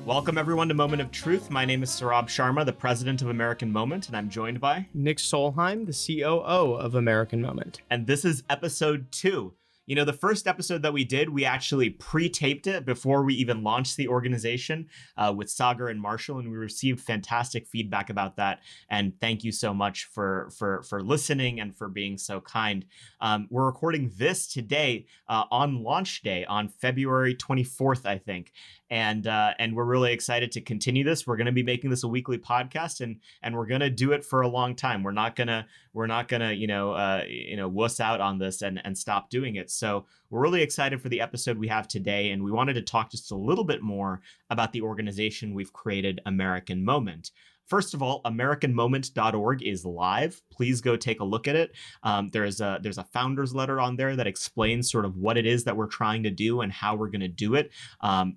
Welcome everyone to Moment of Truth. My name is Saurabh Sharma, the president of American Moment, and I'm joined by Nick Solheim, the COO of American Moment. And this is episode 2. You know, the first episode that we did, we actually pre-taped it before we even launched the organization with Sagar and Marshall, and we received fantastic feedback about that. And thank you so much for listening and for being so kind. We're recording this today on launch day on February 24th, I think. And we're really excited to continue this. We're going to be making this a weekly podcast, and we're going to do it for a long time. We're not gonna wuss out on this and stop doing it. So we're really excited for the episode we have today, and we wanted to talk just a little bit more about the organization we've created, American Moment. First of all, AmericanMoment.org is live. Please go take a look at it. There's a founder's letter on there that explains sort of what it is that we're trying to do and how we're going to do it.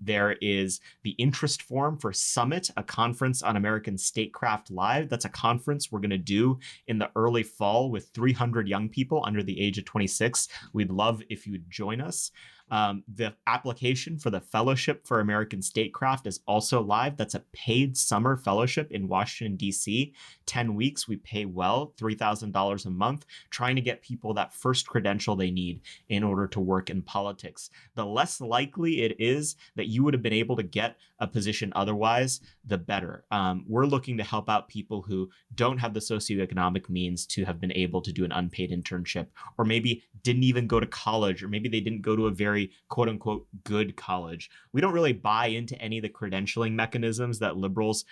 There is the interest form for Summit, a conference on American statecraft live. That's a conference we're going to do in the early fall with 300 young people under the age of 26. We'd love if you'd join us. The application for the Fellowship for American Statecraft is also live. That's a paid summer fellowship in Washington, D.C. 10 weeks. We pay well, $3,000 a month, trying to get people that first credential they need in order to work in politics. The less likely it is that you would have been able to get a position otherwise, the better. We're looking to help out people who don't have the socioeconomic means to have been able to do an unpaid internship, or maybe didn't even go to college, or maybe they didn't go to a very quote unquote good college. We don't really buy into any of the credentialing mechanisms that liberals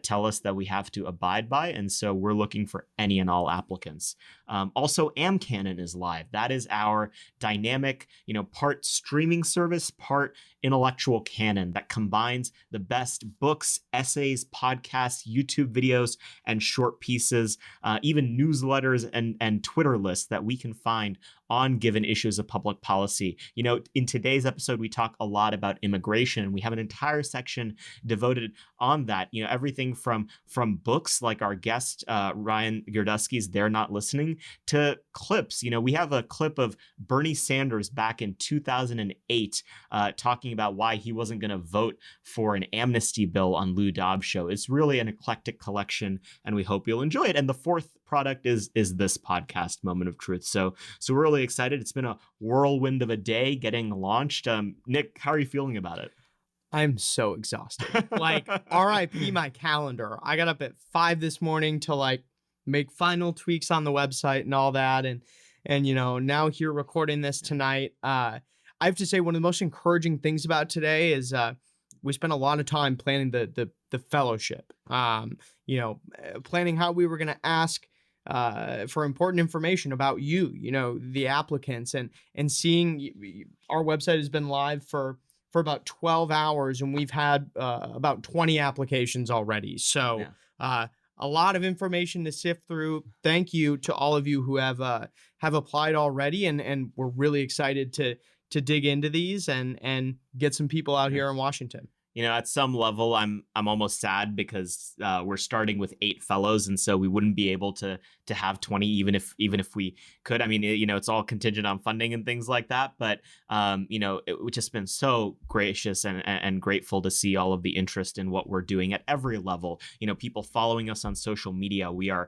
tell us that we have to abide by. And so we're looking for any and all applicants. Also, AMCanon is live. That is our dynamic, part streaming service, part intellectual canon that combines the best books, essays, podcasts, YouTube videos, and short pieces, even newsletters and Twitter lists that we can find on given issues of public policy. In today's episode, we talk a lot about immigration, and we have an entire section devoted on that. Everything from books like our guest, Ryan Girdusky's They're Not Listening, to clips. We have a clip of Bernie Sanders back in 2008 talking about why he wasn't going to vote for an amnesty bill on Lou Dobbs' show. It's really an eclectic collection, and we hope you'll enjoy it. And the fourth product is this podcast, Moment of Truth. So we're really excited. It's been a whirlwind of a day getting launched. Nick, how are you feeling about it? I'm so exhausted. RIP my calendar. I got up at 5 this morning to make final tweaks on the website and all that. And now here recording this tonight. I have to say one of the most encouraging things about today is we spent a lot of time planning the fellowship, planning how we were going to ask for important information about the applicants, and seeing our website has been live for about 12 hours, and we've had about 20 applications already. So a lot of information to sift through. Thank you to all of you who have applied already, and we're really excited to dig into these and get some people out here in Washington. At some level, I'm almost sad because we're starting with 8 fellows, and so we wouldn't be able to have 20 even if we could. I mean, it's all contingent on funding and things like that. But it's just been so gracious and grateful to see all of the interest in what we're doing at every level. People following us on social media. We are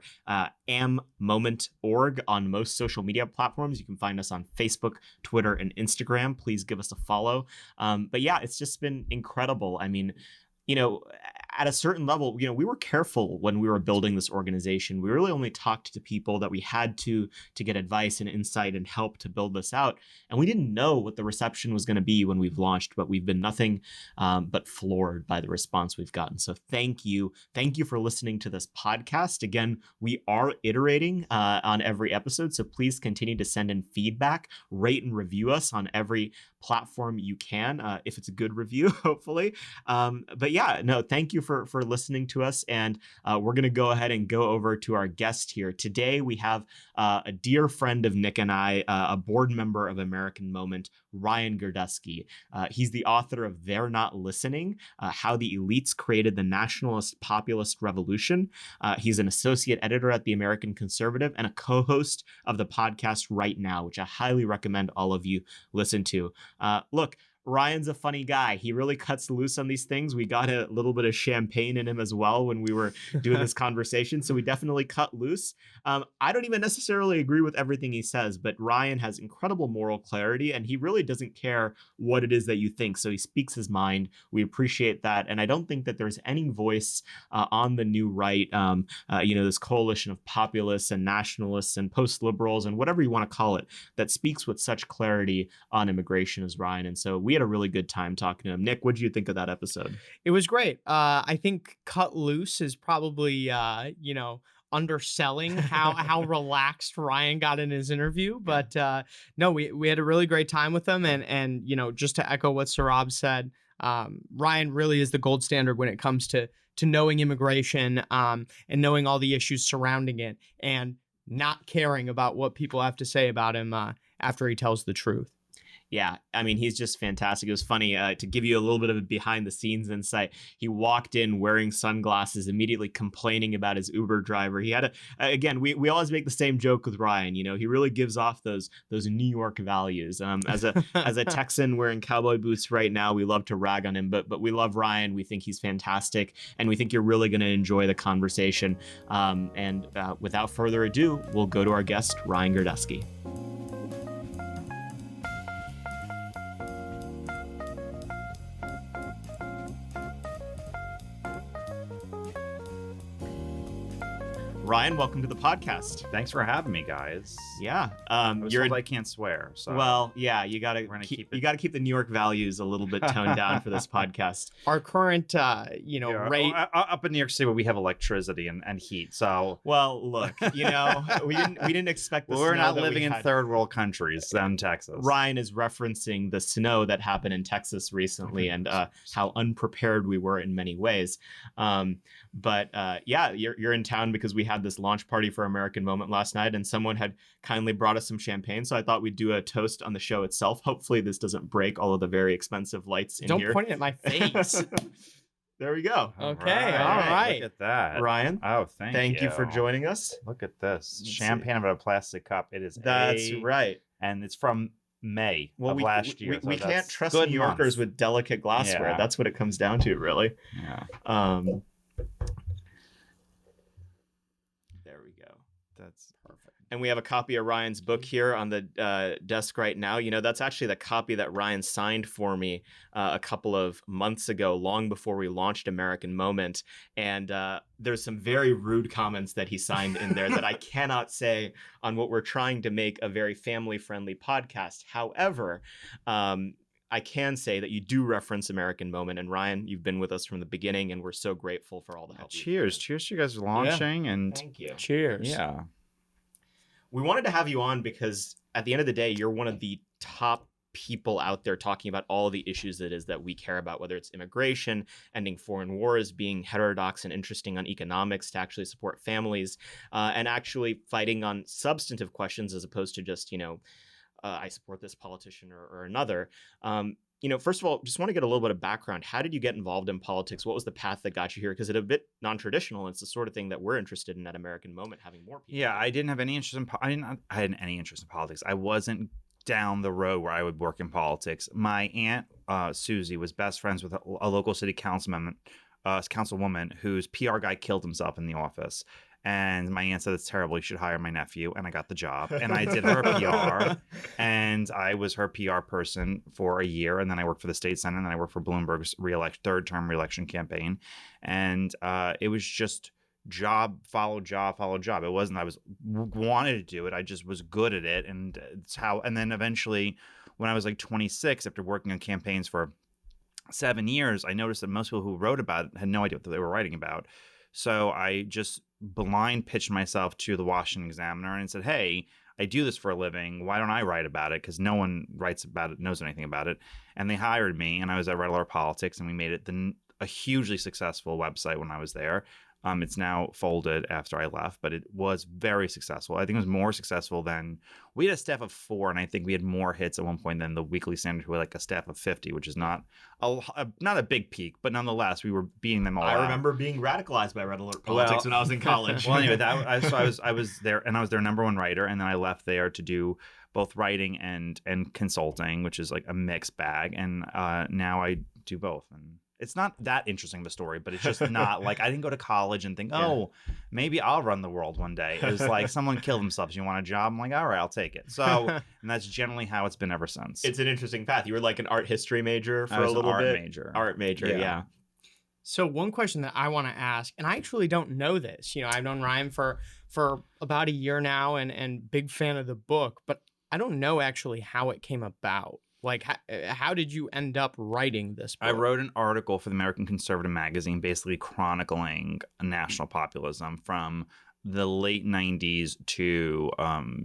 AMMoment.org on most social media platforms. You can find us on Facebook, Twitter, and Instagram. Please give us a follow. But yeah, it's just been incredible. I mean, at a certain level, we were careful when we were building this organization. We really only talked to people that we had to get advice and insight and help to build this out. And we didn't know what the reception was going to be when we've launched, but we've been nothing but floored by the response we've gotten. So thank you. Thank you for listening to this podcast. Again, we are iterating on every episode, so please continue to send in feedback, rate and review us on every platform you can, if it's a good review, hopefully. But yeah, no, thank you for listening to us. And we're going to go ahead and go over to our guest here. Today, we have a dear friend of Nick and I, a board member of American Moment, Ryan Girdusky. He's the author of They're Not Listening, How the Elites Created the National-Populist Revolution. He's an associate editor at the American Conservative and a co-host of the podcast Right Now, which I highly recommend all of you listen to. Look, Ryan's a funny guy. He really cuts loose on these things. We got a little bit of champagne in him as well when we were doing this conversation. So we definitely cut loose. I don't even necessarily agree with everything he says, but Ryan has incredible moral clarity and he really doesn't care what it is that you think. So he speaks his mind. We appreciate that. And I don't think that there's any voice on the new right, this coalition of populists and nationalists and post-liberals and whatever you want to call it, that speaks with such clarity on immigration as Ryan. And so we had a really good time talking to him. Nick, what did you think of that episode? It was great. I think cut loose is probably, underselling how relaxed Ryan got in his interview. But no, we had a really great time with him. And just to echo what Saurabh said, Ryan really is the gold standard when it comes to knowing immigration and knowing all the issues surrounding it and not caring about what people have to say about him after he tells the truth. Yeah, I mean, he's just fantastic. It was funny to give you a little bit of a behind the scenes insight. He walked in wearing sunglasses, immediately complaining about his Uber driver. He had again, we always make the same joke with Ryan. He really gives off those New York values. As a Texan wearing cowboy boots right now, we love to rag on him, but we love Ryan. We think he's fantastic, and we think you're really going to enjoy the conversation. And without further ado, we'll go to our guest, Ryan Girdusky. Ryan, welcome to the podcast. Thanks for having me, guys. Yeah, I can't swear. So well, yeah, you gotta keep the New York values a little bit toned down for this podcast. Our current, rate up in New York City, where we have electricity and heat. So well, look, we didn't expect. We're not living in third world countries than Texas. Ryan is referencing the snow that happened in Texas recently and how unprepared we were in many ways. But you're in town because we had this launch party for American Moment last night and someone had kindly brought us some champagne. So I thought we'd do a toast on the show itself. Hopefully this doesn't break all of the very expensive lights in here. Don't point it at my face. There we go. Okay. All right. Look at that. Ryan. Oh, thank you for joining us. Look at this. Champagne out of a plastic cup. It is. That's right. And it's from May of last year. We can't trust New Yorkers with delicate glassware. Yeah. That's what it comes down to, really. Yeah. There we go. That's perfect. And we have a copy of Ryan's book here on the desk right now. That's actually the copy that Ryan signed for me a couple of months ago, long before we launched American Moment. And there's some very rude comments that he signed in there that I cannot say on what we're trying to make a very family-friendly podcast. However, I can say that you do reference American Moment. And Ryan, you've been with us from the beginning, and we're so grateful for all the help. Cheers to you guys launching. Yeah. And thank you. Cheers. Yeah. We wanted to have you on because at the end of the day, you're one of the top people out there talking about all the issues that we care about, whether it's immigration, ending foreign wars, being heterodox and interesting on economics to actually support families, and actually fighting on substantive questions as opposed to just, I support this politician or another. First of all, just want to get a little bit of background. How did you get involved in politics? What was the path that got you here? Because it's a bit non-traditional. It's the sort of thing that we're interested in at American Moment, having more people. Yeah, I didn't have any interest in. I hadn't any interest in politics. I wasn't down the road where I would work in politics. My aunt Susie was best friends with a local city councilwoman whose PR guy killed himself in the office. And my aunt said, it's terrible. You should hire my nephew. And I got the job. And I did her PR. And I was her PR person for a year. And then I worked for the state senate. And then I worked for Bloomberg's third-term reelection campaign. And it was just job, follow job, follow job. It wasn't I wanted to do it. I just was good at it. And it's how. And then eventually, when I was like 26, after working on campaigns for 7 years, I noticed that most people who wrote about it had no idea what they were writing about. So I just blind pitched myself to the Washington Examiner and said, hey, I do this for a living. Why don't I write about it? Because no one writes about it, knows anything about it. And they hired me, and I was at Red Alert Politics, and we made it a hugely successful website when I was there. It's now folded after I left, but it was very successful. I think it was more successful than we had a staff of 4, and I think we had more hits at one point than the Weekly Standard, who had like a staff of 50, which is not a big peak, but nonetheless, we were beating them all out. I remember being radicalized by Red Alert Politics when I was in college. Well, anyway, I was there, and I was their number one writer, and then I left there to do both writing and consulting, which is like a mixed bag. And now I do both. And it's not that interesting of a story, but it's just not like I didn't go to college and think, oh, maybe I'll run the world one day. It was like someone killed themselves. You want a job? I'm like, all right, I'll take it. So, and that's generally how it's been ever since. It's an interesting path. You were like an art history major for a little bit. Art major, yeah. So one question that I want to ask, and I actually don't know this, I've known Ryan for about a year now and big fan of the book, but I don't know actually how it came about. Like, how did you end up writing this book? I wrote an article for the American Conservative magazine basically chronicling national populism from the late 90s to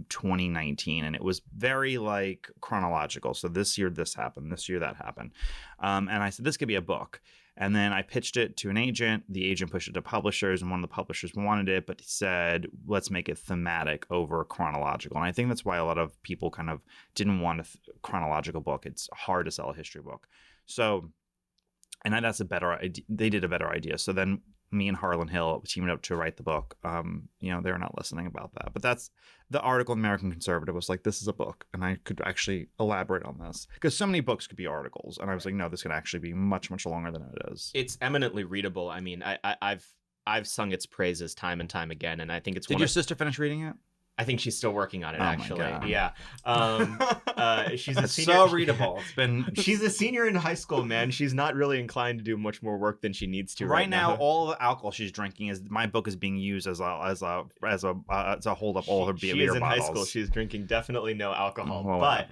2019. And it was very like chronological. So this year this happened, this year that happened. And I said, this could be a book. And then I pitched it to an agent. The agent pushed it to publishers, and one of the publishers wanted it, but he said, let's make it thematic over chronological. And I think that's why a lot of people kind of didn't want a chronological book. It's hard to sell a history book. So, and that's a better idea. They did a better idea. So then me and Harlan Hill teamed up to write the book. They're not listening about that. But that's the article in American Conservative was like, this is a book. And I could actually elaborate on this. Because so many books could be articles. And I was like, no, this could actually be much, much longer than it is. It's eminently readable. I mean, I've sung its praises time and time again. And I think it's Did your sister finish reading it? I think she's still working on it, actually. My God. Yeah. She's a senior. So readable. She's a senior in high school, man. She's not really inclined to do much more work than she needs to right now. All the alcohol she's drinking is my book is being used as a hold up all her beer bottles. She is in high school. She's drinking definitely no alcohol, but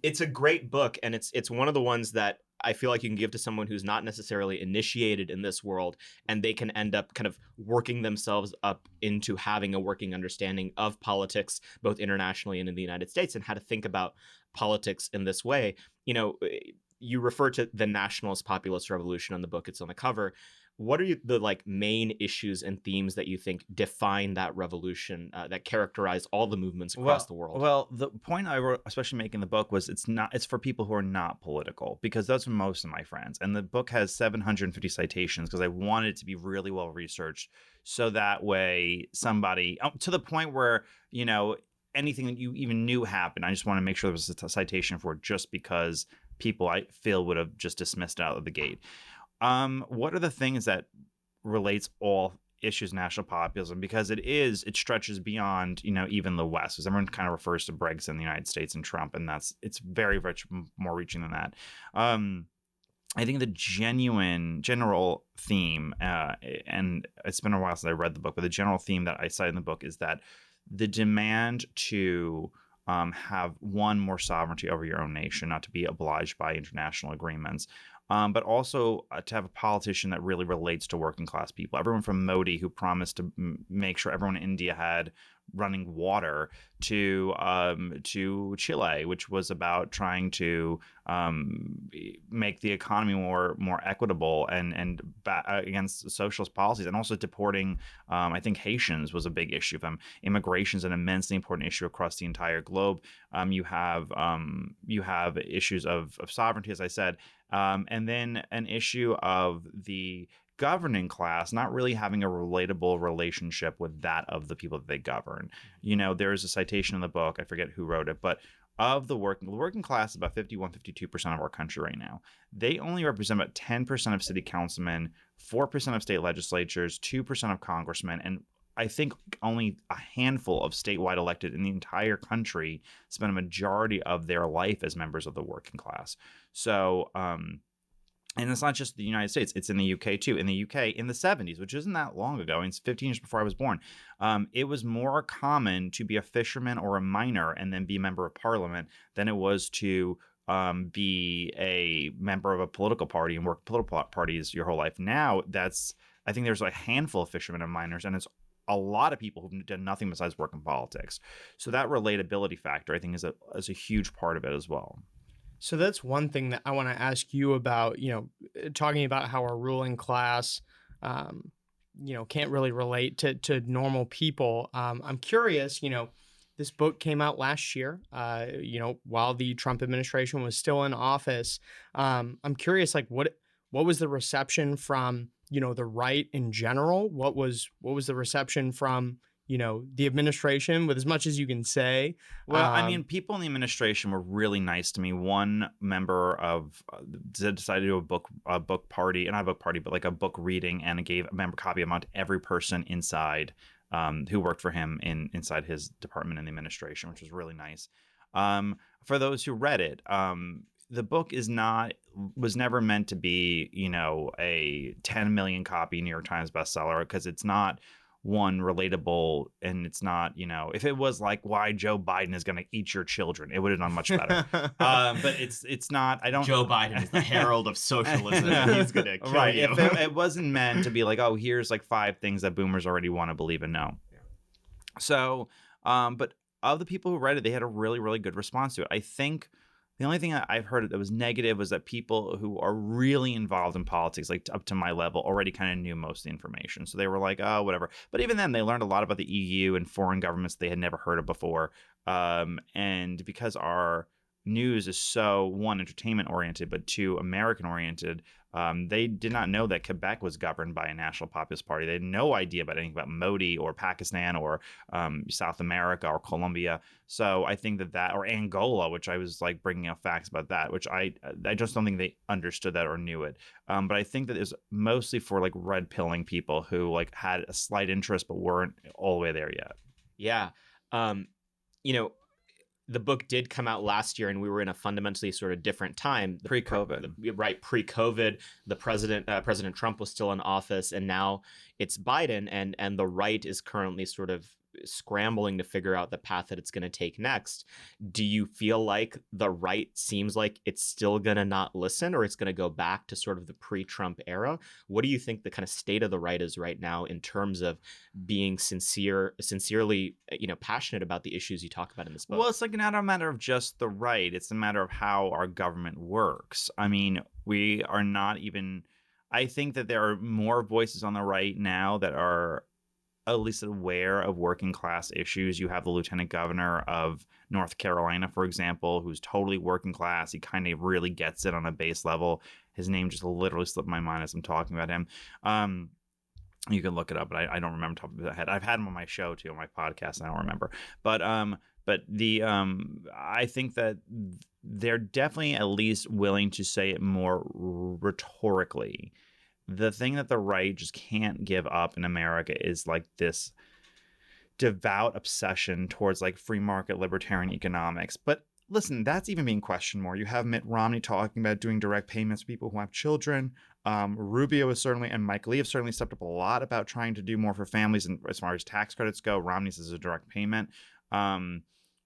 it's a great book, and it's one of the ones that I feel like you can give to someone who's not necessarily initiated in this world, and they can end up kind of working themselves up into having a working understanding of politics, both internationally and in the United States, and how to think about politics in this way. You refer to the Nationalist-Populist revolution on the book. It's on the cover. What are the main issues and themes that you think define that revolution that characterize all the movements across the world? Well, the point I wrote, especially making the book, was it's for people who are not political, because those are most of my friends. And the book has 750 citations because I wanted it to be really well researched, so that way somebody to the point where anything that you even knew happened, I just want to make sure there was a citation for it, just because people I feel would have just dismissed it out of the gate. What are the things that relates all issues national populism? Because it stretches beyond, even the West, because everyone kind of refers to Brexit in the United States and Trump, and it's very much more reaching than that. I think the general theme, and it's been a while since I read the book, but the general theme that I cite in the book is that the demand to have more sovereignty over your own nation, not to be obliged by international agreements, but also to have a politician that really relates to working class people. Everyone from Modi, who promised to make sure everyone in India had running water, to Chile, which was about trying to make the economy more equitable and against socialist policies, and also deporting. I think Haitians was a big issue for them. Immigration is an immensely important issue across the entire globe. You have issues of sovereignty, as I said, and then an issue of the governing class not really having a relatable relationship with that of the people that they govern. There's a citation in the book, I forget who wrote it, but of the working class is about 52% of our country right now. They only represent about 10% of city councilmen, 4% of state legislatures, 2% of congressmen, and I think only a handful of statewide elected in the entire country spend a majority of their life as members of the working class. So, and it's not just the United States, it's in the UK too. In the UK, in the 70s, which isn't that long ago, it's 15 years before I was born, it was more common to be a fisherman or a miner and then be a member of parliament than it was to be a member of a political party and work political parties your whole life. Now, I think there's a handful of fishermen and miners, and it's a lot of people who've done nothing besides work in politics. So that relatability factor, I think, is a huge part of it as well. So that's one thing that I want to ask you about, talking about how our ruling class, can't really relate to normal people. I'm curious, this book came out last year, while the Trump administration was still in office. I'm curious, what was the reception from, the right in general? What was the reception from, the administration with as much as you can say. Well, I mean, people in the administration were really nice to me. One member of decided to do a book party, not a book party, but like a book reading, and gave a member copy amount to every person inside who worked for him inside his department in the administration, which was really nice. For those who read it, the book was never meant to be, a 10 million copy New York Times bestseller, because it's not one relatable, and it's not, if it was like why Joe Biden is going to eat your children, it would have done much better. But it's not. I don't. Joe Biden is the herald of socialism. He's going to kill you. If it wasn't meant to be like, oh, here's like 5 things that boomers already want to believe and know. Yeah. So, but of the people who read it, they had a really, really good response to it. I think the only thing I've heard that was negative was that people who are really involved in politics, like up to my level, already kind of knew most of the information. So they were like, oh, whatever. But even then, they learned a lot about the EU and foreign governments they had never heard of before. And because our news is so, 1, entertainment oriented, but 2, American oriented, they did not know that Quebec was governed by a National-Populist party. They had no idea about anything about Modi or Pakistan or South America or Colombia. So I think that or Angola, which I was like bringing up facts about that, which I just don't think they understood that or knew it. But I think that it's mostly for like red pilling people who like had a slight interest but weren't all the way there yet. Yeah. The book did come out last year, and we were in a fundamentally sort of different time. Pre-COVID. Pre-COVID. The President Trump was still in office, and now it's Biden, and the right is currently sort of scrambling to figure out the path that it's going to take next. Do you feel like the right seems like it's still going to not listen, or it's going to go back to sort of the pre-Trump era? What do you think the kind of state of the right is right now in terms of being sincerely, passionate about the issues you talk about in this book? Well, it's like not a matter of just the right. It's a matter of how our government works. I mean, we are not even, I think that there are more voices on the right now that are at least aware of working class issues. You have the lieutenant governor of North Carolina, for example, who's totally working class. He kind of really gets it on a base level. His name just literally slipped my mind as I'm talking about him. You can look it up, but I don't remember top of my head. I've had him on my show too, on my podcast, and I don't remember. But I think that they're definitely at least willing to say it more rhetorically. The thing that the right just can't give up in America is like this devout obsession towards like free market libertarian economics. But listen, that's even being questioned more. You have Mitt Romney talking about doing direct payments to people who have children. Rubio is certainly, and Mike Lee have certainly stepped up a lot about trying to do more for families, and as far as tax credits go, Romney's is a direct payment.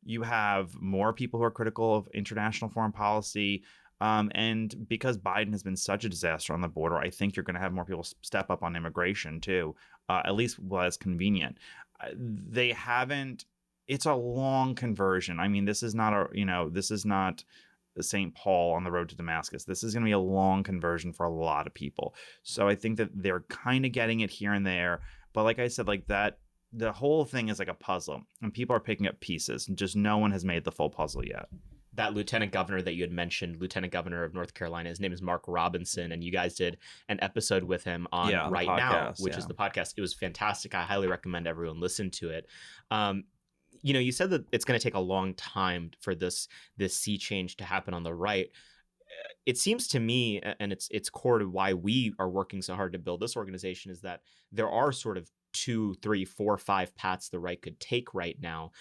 You have more people who are critical of international foreign policy. And because Biden has been such a disaster on the border, I think you're going to have more people step up on immigration too, at least while it's convenient. They haven't. It's a long conversion. I mean, this is not St. Paul on the road to Damascus. This is going to be a long conversion for a lot of people. So I think that they're kind of getting it here and there. But like I said, like that, the whole thing is like a puzzle, and people are picking up pieces, and just no one has made the full puzzle yet. That lieutenant governor that you had mentioned, lieutenant governor of North Carolina, his name is Mark Robinson, and you guys did an episode with him on Right Now, which is the podcast. It was fantastic. I highly recommend everyone listen to it. You said that it's going to take a long time for this sea change to happen on the right. It seems to me, and it's core to why we are working so hard to build this organization, is that there are sort of 2, 3, 4, 5 paths the right could take right now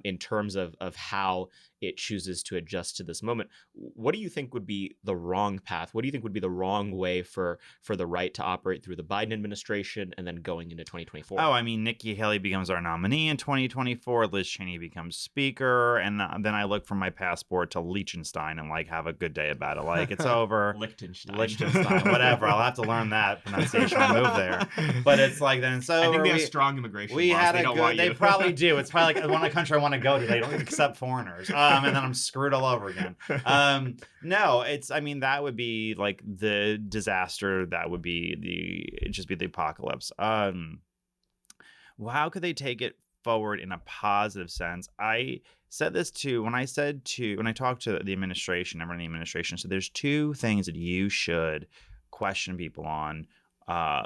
in terms of how it chooses to adjust to this moment. What do you think would be the wrong path? What do you think would be the wrong way for the right to operate through the Biden administration and then going into 2024? Oh, I mean, Nikki Haley becomes our nominee in 2024. Liz Cheney becomes speaker. And then I look for my passport to Liechtenstein and like have a good day about it. Like it's over. Liechtenstein, whatever. I'll have to learn that pronunciation and move there. But it's like then it's over. I think they have strong immigration laws. They probably do. It's probably like one country I want to go to. They don't accept foreigners. And then I'm screwed all over again. No, that would be like the disaster. That would be the apocalypse. How could they take it forward in a positive sense? I said this too when I talked to the administration, everyone in the administration. So there's 2 things that you should question people on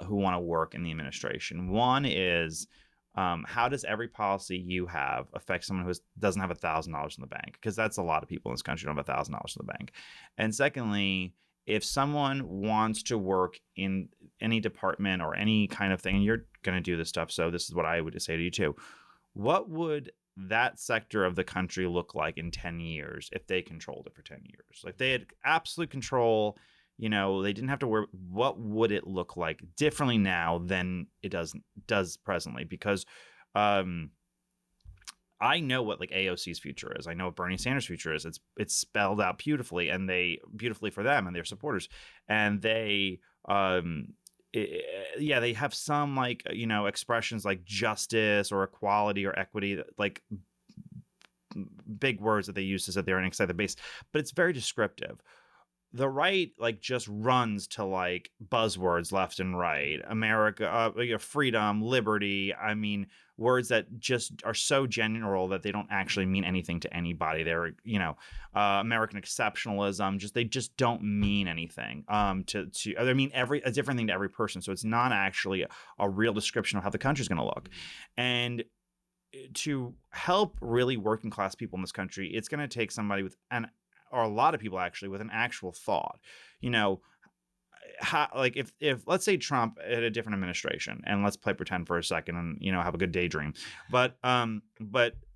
who want to work in the administration. One is how does every policy you have affect someone who doesn't have $1,000 in the bank? Because that's a lot of people in this country don't have $1,000 in the bank. And secondly, if someone wants to work in any department or any kind of thing, and you're going to do this stuff, so this is what I would say to you too. What would that sector of the country look like in 10 years if they controlled it for 10 years? Like they had absolute control, they didn't have to worry. What would it look like differently now than it does presently? Because I know what like AOC's future is. I know what Bernie Sanders' future is. It's spelled out beautifully, and beautifully for them and their supporters. And they, they have some like expressions like justice or equality or equity, like big words that they use to sit there and excite the base. But it's very descriptive. The right like just runs to like buzzwords left and right. America, freedom, liberty. I mean, words that just are so general that they don't actually mean anything to anybody. They're, American exceptionalism. They just don't mean anything. I mean, a different thing to every person. So it's not actually a real description of how the country's going to look. And to help really working class people in this country, it's going to take somebody or a lot of people actually with an actual thought, how, like if let's say Trump had a different administration, and let's play pretend for a second and, have a good daydream. But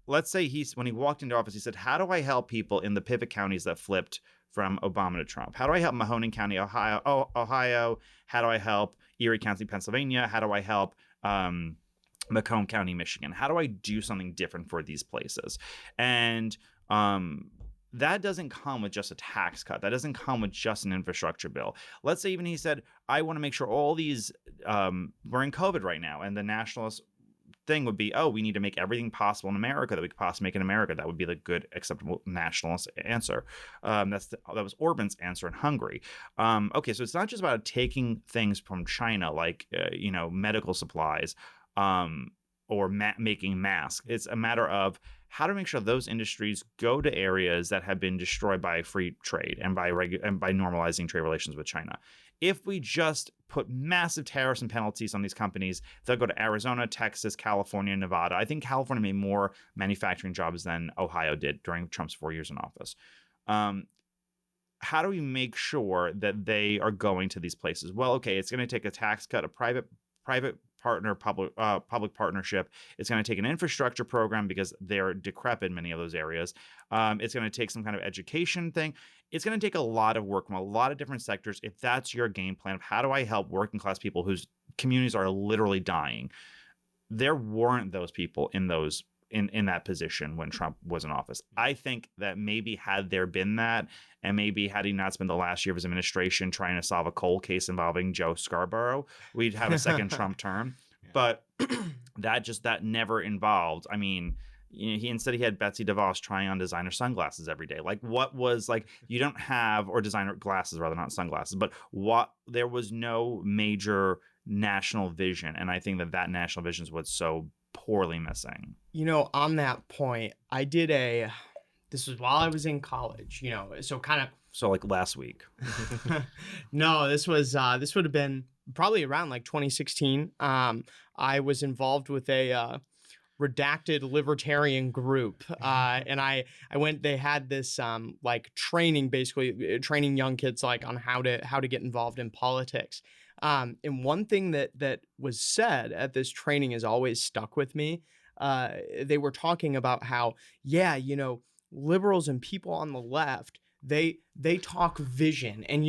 let's say when he walked into office, he said, how do I help people in the pivot counties that flipped from Obama to Trump? How do I help Mahoning County, Ohio? How do I help Erie County, Pennsylvania? How do I help, Macomb County, Michigan? How do I do something different for these places? And, that doesn't come with just a tax cut. That doesn't come with just an infrastructure bill. Let's say even he said, I want to make sure all these, we're in COVID right now, and the nationalist thing would be, we need to make everything possible in America that we could possibly make in America. That would be the good, acceptable nationalist answer. That was Orban's answer in Hungary. Okay, so it's not just about taking things from China, like, medical supplies, or making masks. It's a matter of how to make sure those industries go to areas that have been destroyed by free trade and by normalizing trade relations with China. If we just put massive tariffs and penalties on these companies, they'll go to Arizona, Texas, California, Nevada. I think California made more manufacturing jobs than Ohio did during Trump's 4 years in office. How do we make sure that they are going to these places? Well, okay, it's going to take a tax cut, a private partner, public partnership. It's going to take an infrastructure program because they're decrepit in many of those areas. It's going to take some kind of education thing. It's going to take a lot of work from a lot of different sectors. If that's your game plan of how do I help working class people whose communities are literally dying, there weren't those people in that position when Trump was in office. I think that maybe had there been that, and maybe had he not spent the last year of his administration trying to solve a cold case involving Joe Scarborough, we'd have a second Trump term. Yeah. But that never involved. I mean, he had Betsy DeVos trying on designer sunglasses every day. Like, what was like, you don't have, or designer glasses rather, not sunglasses, but there was no major national vision. And I think that national vision is what's so poorly missing. On that point, I did this was while I was in college, so like last week. No, this would have been probably around like 2016. I was involved with a redacted libertarian group, and I went. They had this like training, basically training young kids like on how to get involved in politics. And one thing that was said at this training has always stuck with me. They were talking about how, liberals and people on the left, they talk vision. And,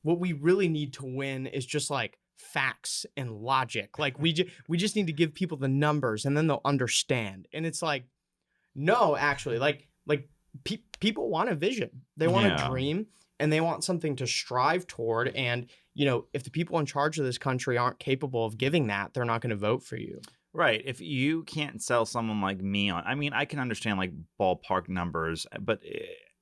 what we really need to win is just like facts and logic. Like we just need to give people the numbers and then they'll understand. And it's like, no, actually, like people want a vision. They want a dream. And they want something to strive toward. And, if the people in charge of this country aren't capable of giving that, they're not going to vote for you. Right. If you can't sell someone like me on, I mean, I can understand like ballpark numbers, but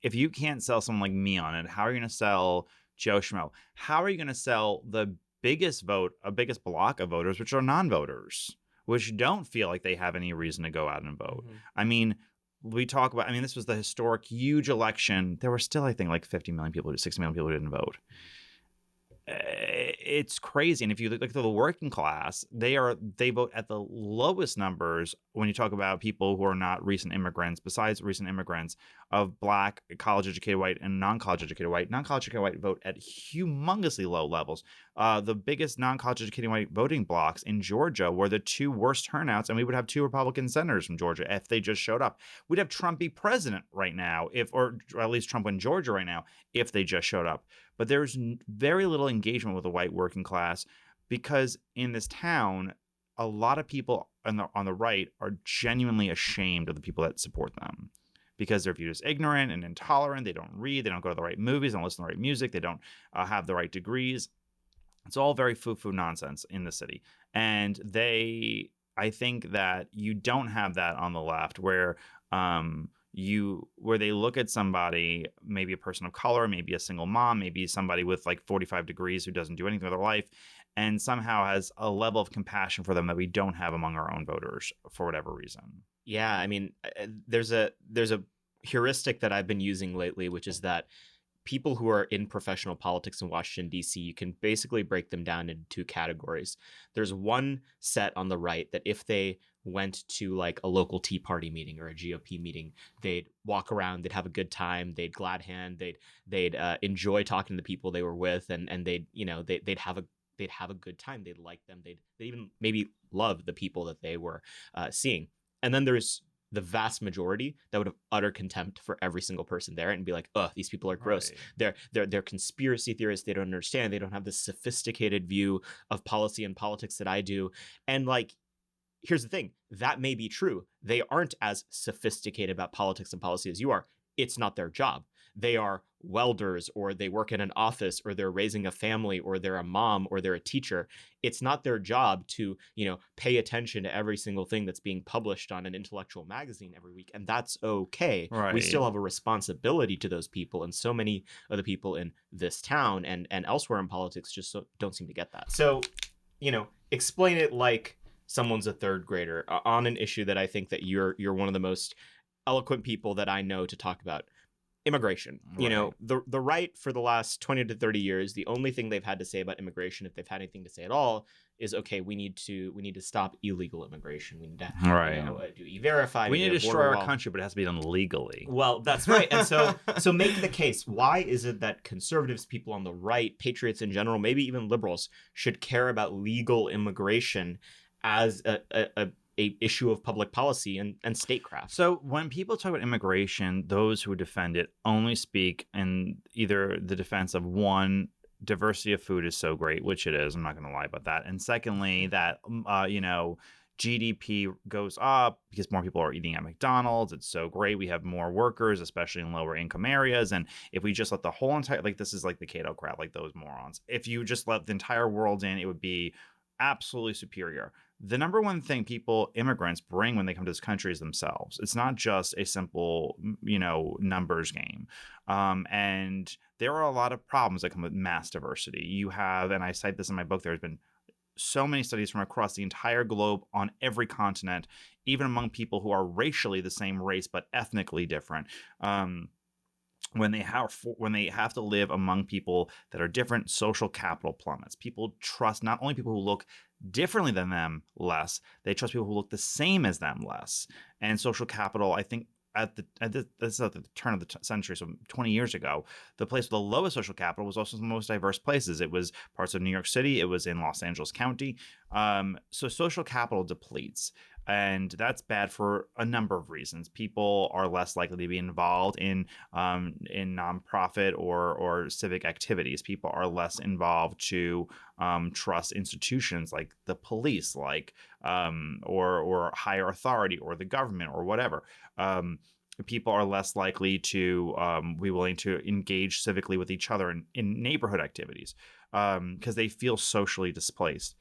if you can't sell someone like me on it, how are you going to sell Joe Schmo? How are you going to sell the biggest block of voters, which are non-voters, which don't feel like they have any reason to go out and vote? Mm-hmm. I mean, this was the historic huge election. There were still, I think, like 50 million people, 60 million people who didn't vote. it's crazy. And if you look at the working class, they vote at the lowest numbers when you talk about people who are not recent immigrants. Besides recent immigrants, of Black, college educated white, and non-college educated white, non-college educated white vote at humongously low levels. The biggest non-college educated white voting blocks in Georgia were the two worst turnouts, and we would have 2 Republican senators from Georgia if they just showed up. We'd have Trump be president right now, or at least Trump in Georgia right now, if they just showed up. But there's very little engagement with the white working class, because in this town, a lot of people on the right are genuinely ashamed of the people that support them, because they're viewed as ignorant and intolerant. They don't read, they don't go to the right movies, they don't listen to the right music, they don't have the right degrees. It's all very foo-foo nonsense in the city. And I think that you don't have that on the left, where they look at somebody, maybe a person of color, maybe a single mom, maybe somebody with like 45 degrees who doesn't do anything with their life, and somehow has a level of compassion for them that we don't have among our own voters for whatever reason. Yeah, I mean, there's a heuristic that I've been using lately, which is that people who are in professional politics in Washington, D.C., you can basically break them down into 2 categories. There's one set on the right that if they went to like a local Tea Party meeting or a GOP meeting, they'd walk around, they'd have a good time, they'd glad hand, they'd enjoy talking to the people they were with, and they'd have a good time, they'd like them, they'd even maybe love the people that they were seeing. And then there's the vast majority that would have utter contempt for every single person there and be like, "Ugh, these people are gross. Right. They're conspiracy theorists. They don't understand. They don't have this sophisticated view of policy and politics that I do." And like, here's the thing: that may be true. They aren't as sophisticated about politics and policy as you are. It's not their job. They are welders, or they work in an office, or they're raising a family, or they're a mom, or they're a teacher. It's not their job to, pay attention to every single thing that's being published on an intellectual magazine every week. And that's okay. Right. We still have a responsibility to those people. And so many of the people in this town and elsewhere in politics just don't seem to get that. So, explain it like someone's a third grader on an issue that I think that you're one of the most eloquent people that I know to talk about. Immigration. Right. The right for the last 20 to 30 years, the only thing they've had to say about immigration, if they've had anything to say at all, is okay, we need to stop illegal immigration. We need to do E-Verify. We need to destroy our country, but it has to be done legally. Well, that's right. And so make the case. Why is it that conservatives, people on the right, patriots in general, maybe even liberals, should care about legal immigration as a issue of public policy and statecraft? So when people talk about immigration, those who defend it only speak in either the defense of, one, diversity of food is so great, which it is. I'm not going to lie about that. And secondly, that, GDP goes up because more people are eating at McDonald's. It's so great. We have more workers, especially in lower income areas. And if we just let the whole entire, like, this is like the Cato crowd, like those morons. If you just let the entire world in, it would be absolutely superior. The number one thing immigrants bring when they come to this country is themselves. It's not just a simple, numbers game. And there are a lot of problems that come with mass diversity. You have, and I cite this in my book, there's been so many studies from across the entire globe on every continent, even among people who are racially the same race but ethnically different. When they have to live among people that are different, social capital plummets. People trust not only people who look differently than them less, they trust people who look the same as them less. And social capital, I think, this is at the turn of the century, so 20 years ago, the place with the lowest social capital was also the most diverse places. It was parts of New York City. It was in Los Angeles County. So social capital depletes. And that's bad for a number of reasons. People are less likely to be involved in nonprofit or civic activities. People are less involved to trust institutions like the police, or higher authority, or the government, or whatever. People are less likely to be willing to engage civically with each other in neighborhood activities because they feel socially displaced.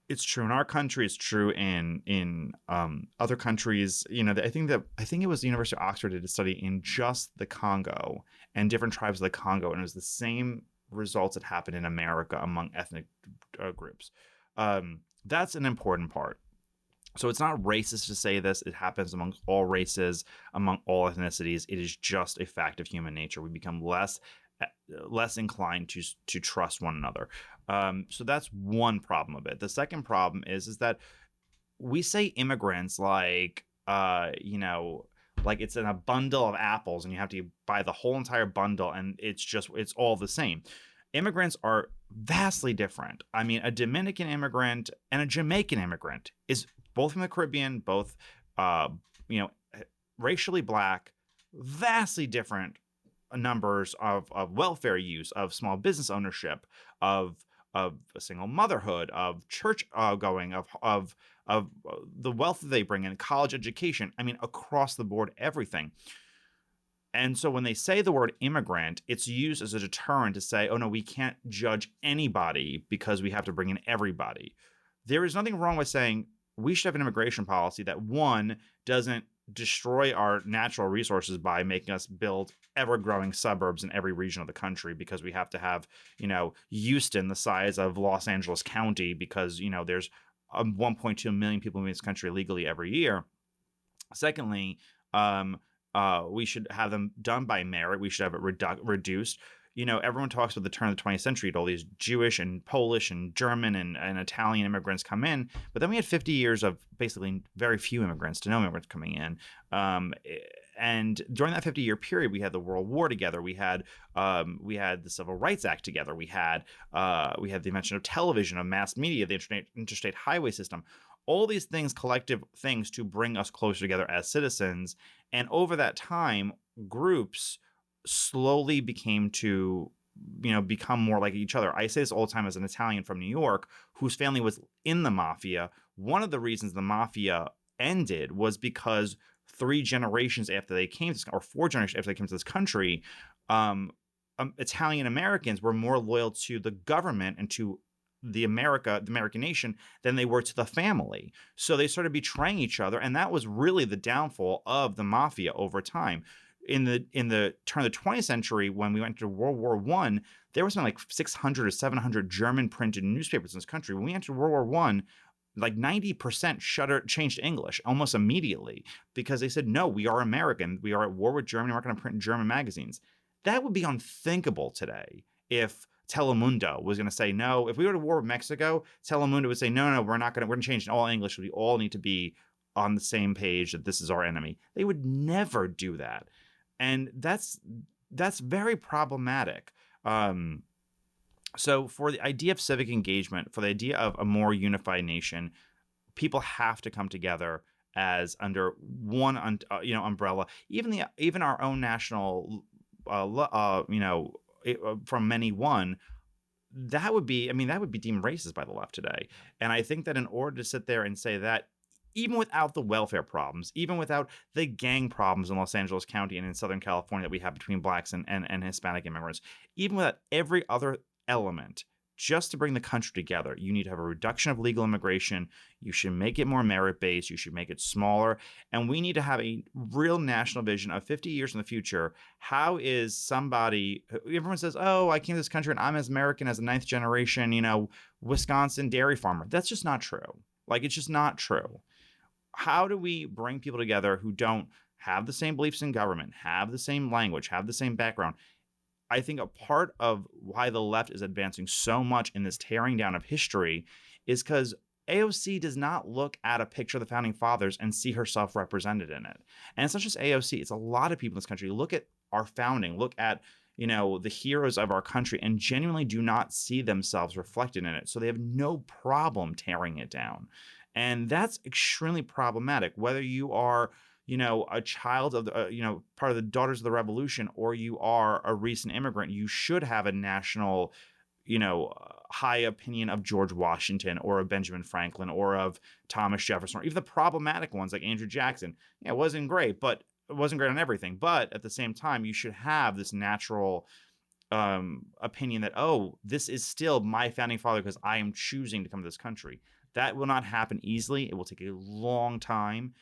It's true in our country. It's true in other countries. I think it was the University of Oxford did a study in just the Congo and different tribes of the Congo, and it was the same results that happened in America among ethnic groups. That's an important part. So it's not racist to say this. It happens among all races, among all ethnicities. It is just a fact of human nature. We become less less inclined to trust one another. So that's one problem of it. The second problem is that we say immigrants like like it's in a bundle of apples and you have to buy the whole entire bundle and it's all the same. Immigrants are vastly different. I mean, a Dominican immigrant and a Jamaican immigrant is both from the Caribbean, both racially black, vastly different numbers of welfare use, of small business ownership, of a single motherhood, of church going, of the wealth that they bring in, college education. I mean, across the board, everything. And so when they say the word immigrant, it's used as a deterrent to say, oh no, we can't judge anybody because we have to bring in everybody. There is nothing wrong with saying we should have an immigration policy that, one, doesn't destroy our natural resources by making us build ever-growing suburbs in every region of the country because we have to have, Houston the size of Los Angeles County because, there's 1.2 million people in this country illegally every year. Secondly, we should have them done by merit. We should have it reduced. Everyone talks about the turn of the 20th century. All these Jewish and Polish and German and Italian immigrants come in. But then we had 50 years of basically very few immigrants to no immigrants coming in. And during that 50-year period, we had the World War together. We had the Civil Rights Act together. We had the invention of television, of mass media, the interstate highway system. All these things, collective things to bring us closer together as citizens. And over that time, groups slowly became to, become more like each other. I say this all the time as an Italian from New York whose family was in the mafia. One of the reasons the mafia ended was because 3 generations after they came to, or 4 generations after they came to this country, Italian Americans were more loyal to the government and to the American nation than they were to the family. So they started betraying each other. And that was really the downfall of the mafia over time. In the turn of the 20th century, when we went to World War I, there was something like 600 or 700 German printed newspapers in this country. When we entered World War I, like 90% changed to English almost immediately because they said, no, we are American. We are at war with Germany. We're not going to print German magazines. That would be unthinkable today if Telemundo was going to say no. If we were to war with Mexico, Telemundo would say, no, we're going to change it all English. We all need to be on the same page that this is our enemy. They would never do that. And that's very problematic. So for the idea of civic engagement, for the idea of a more unified nation, people have to come together as under one umbrella. Even our own national from many one, that would be deemed racist by the left today. And I think that in order to sit there and say that, even without the welfare problems, even without the gang problems in Los Angeles County and in Southern California that we have between blacks and Hispanic immigrants, even without every other element, just to bring the country together, you need to have a reduction of legal immigration. You should make it more merit-based. You should make it smaller. And we need to have a real national vision of 50 years in the future. How is somebody, everyone says, oh, I came to this country and I'm as American as a 9th generation, Wisconsin dairy farmer. That's just not true. Like, it's just not true. How do we bring people together who don't have the same beliefs in government, have the same language, have the same background? I think a part of why the left is advancing so much in this tearing down of history is because AOC does not look at a picture of the founding fathers and see herself represented in it. And it's not just AOC, it's a lot of people in this country. Look at our founding, look at the heroes of our country and genuinely do not see themselves reflected in it. So they have no problem tearing it down. And that's extremely problematic, whether you are, a child of the, part of the Daughters of the Revolution, or you are a recent immigrant. You should have a national, high opinion of George Washington or of Benjamin Franklin or of Thomas Jefferson, or even the problematic ones like Andrew Jackson. Yeah, it wasn't great, but it wasn't great on everything. But at the same time, you should have this natural opinion that, oh, this is still my founding father because I am choosing to come to this country. That will not happen easily. It will take a long time,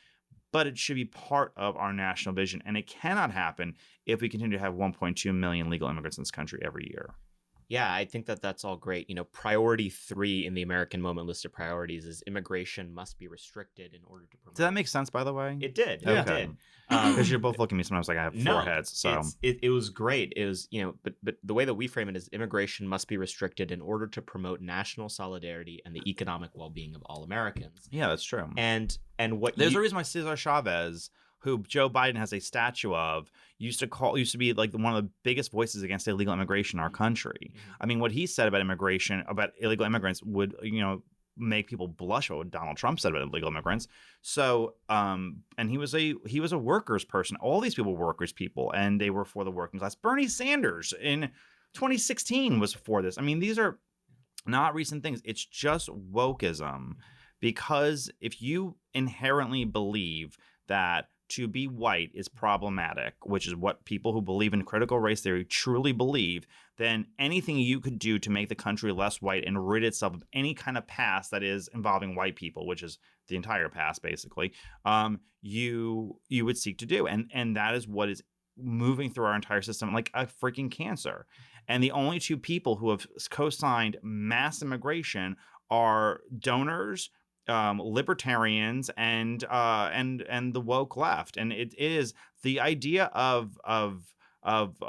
but it should be part of our national vision. And it cannot happen if we continue to have 1.2 million legal immigrants in this country every year. Yeah, I think that that's all great. Priority 3 in the American Moment list of priorities is immigration must be restricted in order to promote. Does that make sense, by the way? It did. Yeah. It did. Because you're both looking at me sometimes like I have four heads. So it was great. It was, but the way that we frame it is immigration must be restricted in order to promote national solidarity and the economic well-being of all Americans. yeah, that's true. And what There's a reason why Cesar Chavez, who Joe Biden has a statue of, used to be like one of the biggest voices against illegal immigration in our country. I mean, what he said about immigration, about illegal immigrants, would make people blush at what Donald Trump said about illegal immigrants. So, and he was a workers person. All these people were workers people, and they were for the working class. Bernie Sanders in 2016 was for this. I mean, these are not recent things. It's just wokeism, because if you inherently believe that to be white is problematic, which is what people who believe in critical race theory truly believe, then anything you could do to make the country less white and rid itself of any kind of past that is involving white people, which is the entire past basically, you would seek to do. And that is what is moving through our entire system like a freaking cancer. And the only two people who have co-signed mass immigration are donors, libertarians, and the woke left. And it is the idea of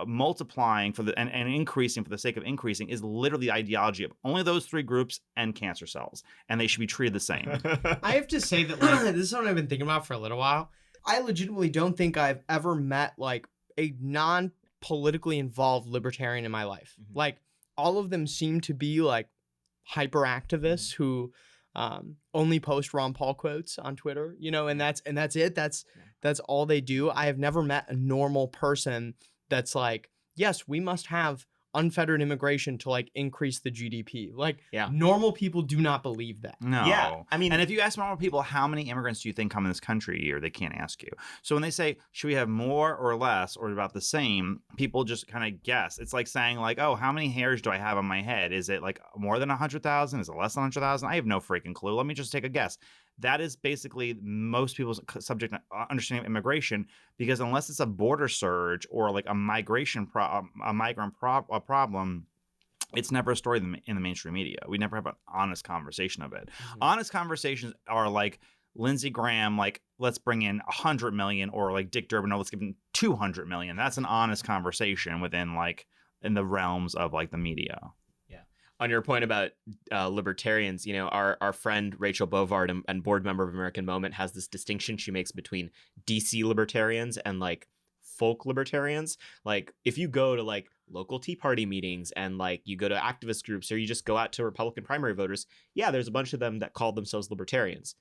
multiplying for and increasing for the sake of increasing is literally the ideology of only those three groups and cancer cells, and they should be treated the same. I have to say that this is something I've been thinking about for a little while. I legitimately don't think I've ever met like a non-politically involved libertarian in my life. Like all of them seem to be like hyper activists who only post Ron Paul quotes on Twitter, and that's it. That's all they do. I have never met a normal person that's like, yes, we must have unfettered immigration to like increase the GDP. Like, normal people do not believe that. No. Yeah. I mean, and if you ask normal people, how many immigrants do you think come in this country a year? They can't ask you. So when they say, should we have more or less or about the same, people just kind of guess. It's like saying like, oh, how many hairs do I have on my head? Is it like more than 100,000? Is it less than 100,000? I have no freaking clue. Let me just take a guess. That is basically most people's subject understanding of immigration, because unless it's a border surge or like a migrant problem, it's never a story in the mainstream media. We never have an honest conversation of it. Honest conversations are like Lindsey Graham, like, let's bring in 100 million, or like Dick Durbin, no, let's give him 200 million. That's an honest conversation within like in the realms of like the media. On your point about libertarians, our friend Rachel Bovard and board member of American Moment has this distinction she makes between DC libertarians and like folk libertarians. Like if you go to like local Tea Party meetings and like you go to activist groups, or you just go out to Republican primary voters, there's a bunch of them that call themselves libertarians.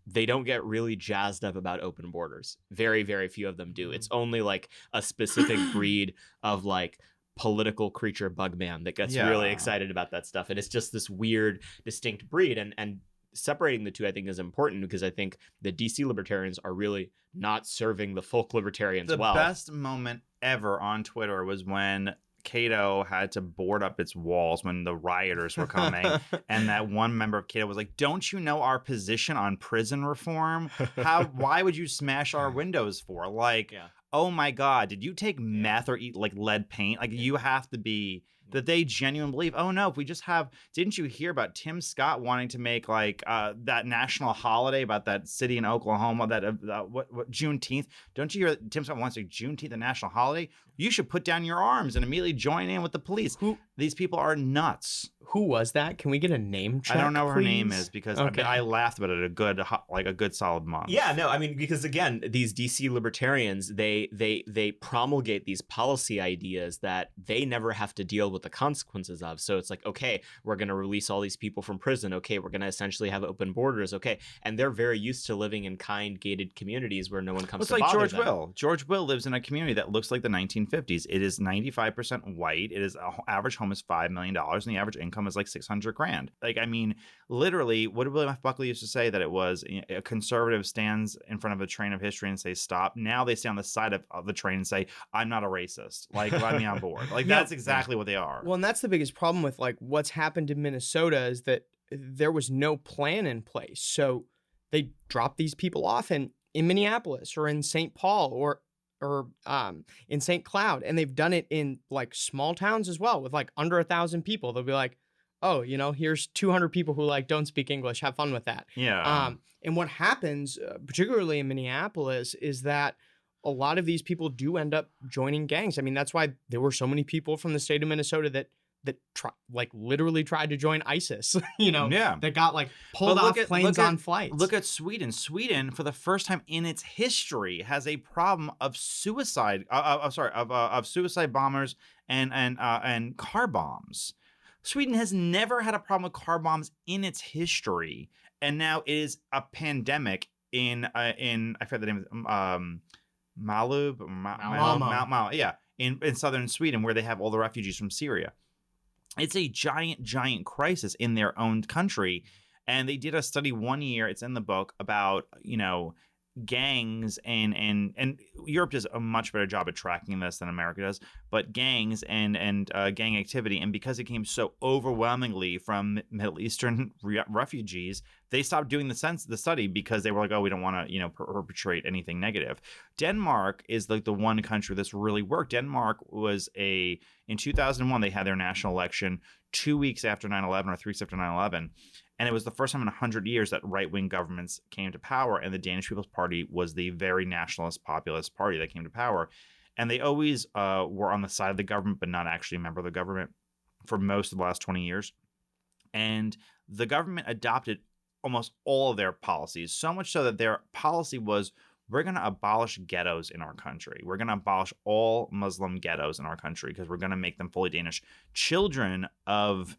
They don't get really jazzed up about open borders. Very, very few of them do. It's only like a specific breed of like political creature bug man that gets really excited about that stuff. And it's just this weird, distinct breed. And separating the two, I think, is important, because I think the DC libertarians are really not serving the folk libertarians well. The best moment ever on Twitter was when Cato had to board up its walls when the rioters were coming. And that one member of Cato was like, don't you know our position on prison reform? Why would you smash our windows for? Like, oh my God, did you take meth or eat like lead paint? Like you have to be, that they genuinely believe, oh no, if we just have, didn't you hear about Tim Scott wanting to make like that national holiday about that city in Oklahoma, that what Juneteenth? Don't you hear that Tim Scott wants to make Juneteenth a national holiday? You should put down your arms and immediately join in with the police. These people are nuts. Who was that? Can we get a name check? I don't know what her please? name is, because I laughed about it a good solid month. Yeah, no, I mean, because again, these DC libertarians, they promulgate these policy ideas that they never have to deal with the consequences of. So it's like, okay, we're going to release all these people from prison. Okay, we're going to essentially have open borders. Okay, and they're very used to living in kind, gated communities where no one comes to bother them. It's like George Will. George Will lives in a community that looks like the 1950s. It is 95% white. It is average home is $5 million, and the average income is like $600,000. Like, I mean, literally, what did William F. Buckley used to say? That it was a conservative stands in front of a train of history and say stop. Now they stay on the side of the train and say, I'm not a racist. Like, let me on board. Like, that's exactly what they are. Well, and that's the biggest problem with like what's happened in Minnesota is that there was no plan in place. So they dropped these people off in Minneapolis or in St. Paul or in St. Cloud, and they've done it in like small towns as well with like under 1,000 people. They'll be like, oh, here's 200 people who like don't speak English. Have fun with that. Yeah. And what happens, particularly in Minneapolis, is that a lot of these people do end up joining gangs. I mean, that's why there were so many people from the state of Minnesota that literally tried to join ISIS, Yeah. that got like pulled But off planes on flights. Look at Sweden. Sweden, for the first time in its history, has a problem of suicide. Of suicide bombers and car bombs. Sweden has never had a problem with car bombs in its history, and now it is a pandemic in I forget the name of Malmö. Yeah, in southern Sweden, where they have all the refugees from Syria. It's a giant crisis in their own country. And they did a study 1 year, it's in the book, about, gangs and Europe does a much better job at tracking this than America does, but gangs and gang activity. And because it came so overwhelmingly from Middle Eastern refugees, they stopped doing the study because they were like, oh, we don't want to, perpetrate anything negative. Denmark is like the one country that's really worked. Denmark was in 2001, they had their national election 2 weeks after 9/11 or 3 weeks after 9/11. And it was the first time in 100 years that right-wing governments came to power, and the Danish People's Party was the very nationalist populist party that came to power. And they always were on the side of the government, but not actually a member of the government for most of the last 20 years. And the government adopted almost all of their policies, so much so that their policy was, we're going to abolish ghettos in our country. We're going to abolish all Muslim ghettos in our country because we're going to make them fully Danish. Children of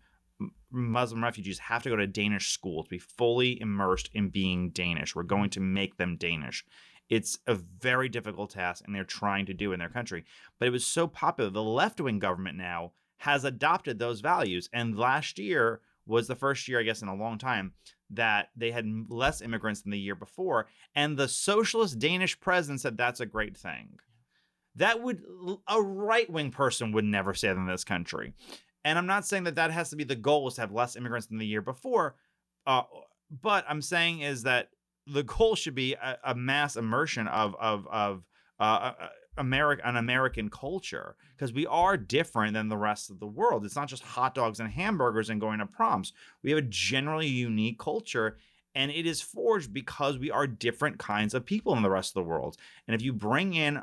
Muslim refugees have to go to Danish school to be fully immersed in being Danish. We're going to make them Danish. It's a very difficult task, and they're trying to do in their country. But it was so popular. The left-wing government now has adopted those values. And last year was the first year, I guess, in a long time that they had less immigrants than the year before. And the socialist Danish president said that's a great thing. A right-wing person would never say that in this country. And I'm not saying that has to be the goal, is to have less immigrants than the year before. But I'm saying is that the goal should be a mass immersion of American culture, because we are different than the rest of the world. It's not just hot dogs and hamburgers and going to proms. We have a generally unique culture, and it is forged because we are different kinds of people than the rest of the world. And if you bring in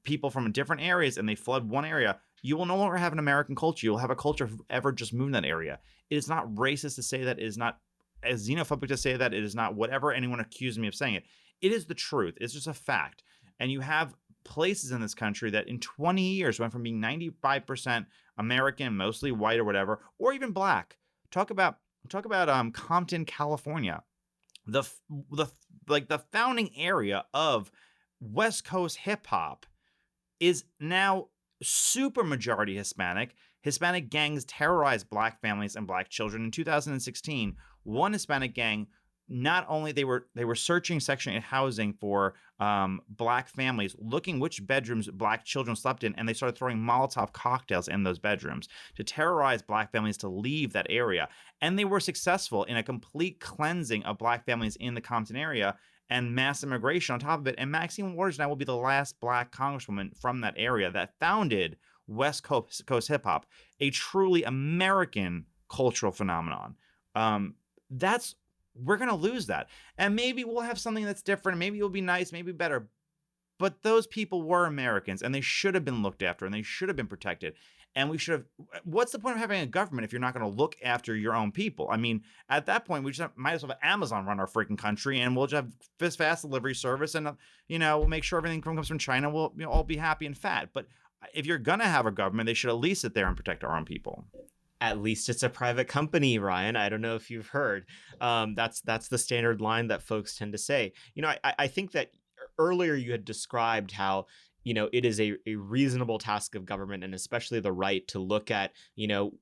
people from different areas and they flood one area, you will no longer have an American culture. You'll have a culture of whoever just moved in that area. It is not racist to say that. It is not as xenophobic to say that. It is not whatever anyone accuses me of saying it. It is the truth. It's just a fact. And you have places in this country that in 20 years went from being 95% American, mostly white or whatever, or even black. Talk about Compton, California. The founding area of West Coast hip hop is now super majority Hispanic. Hispanic gangs terrorized black families and black children. In 2016, one Hispanic gang, not only they were searching Section 8 housing for black families, looking which bedrooms black children slept in, and they started throwing Molotov cocktails in those bedrooms to terrorize black families to leave that area. And they were successful in a complete cleansing of black families in the Compton area and mass immigration on top of it. And Maxine Waters now will be the last black congresswoman from that area that founded West Coast hip hop, a truly American cultural phenomenon. We're going to lose that. And maybe we'll have something that's different. Maybe it'll be nice, maybe better. But those people were Americans, and they should have been looked after, and they should have been protected. And we should have. What's the point of having a government if you're not going to look after your own people? I mean, at that point, we just might as well have Amazon run our freaking country, and we'll just have fast delivery service, and we'll make sure everything comes from China. We'll all be happy and fat. But if you're going to have a government, they should at least sit there and protect our own people. At least it's a private company, Ryan. I don't know if you've heard. That's the standard line that folks tend to say. I think that earlier you had described how it is a reasonable task of government, and especially the right, to look at,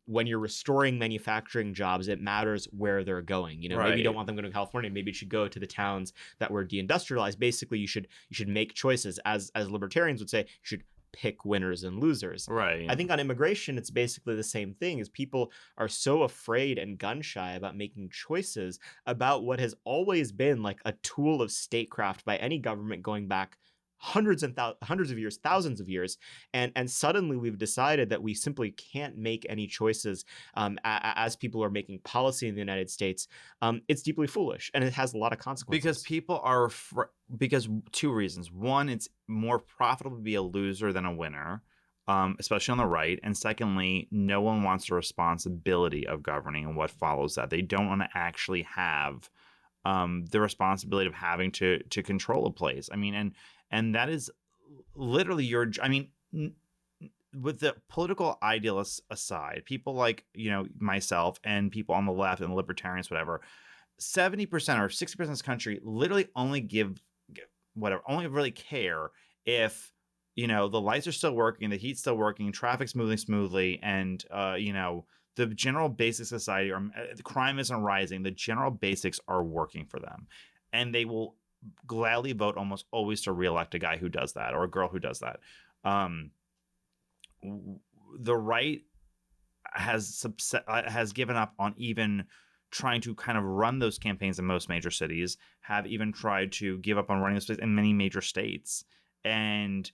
when you're restoring manufacturing jobs, it matters where they're going. Maybe you don't want them going to California. Maybe it should go to the towns that were deindustrialized. Basically, you should make choices. As libertarians would say, you should pick winners and losers. Right. I think on immigration, it's basically the same thing. Is people are so afraid and gun shy about making choices about what has always been like a tool of statecraft by any government going back hundreds of years, thousands of years, and suddenly we've decided that we simply can't make any choices as people are making policy in the United States. It's deeply foolish, and it has a lot of consequences. Because people are because two reasons. One, it's more profitable to be a loser than a winner, especially on the right. And secondly, no one wants the responsibility of governing and what follows that. They don't want to actually have the responsibility of having to control a place. I mean, and that is literally with the political idealists aside, people like, myself and people on the left and the libertarians, whatever, 70% or 60% of this country literally only only really care if, the lights are still working, the heat's still working, traffic's moving smoothly, and, the general basic society, or the crime isn't rising, the general basics are working for them. And they will gladly vote almost always to reelect a guy who does that, or a girl who does that. The right has given up on even trying to kind of run those campaigns in most major cities, have even tried to give up on running those places in many major states. And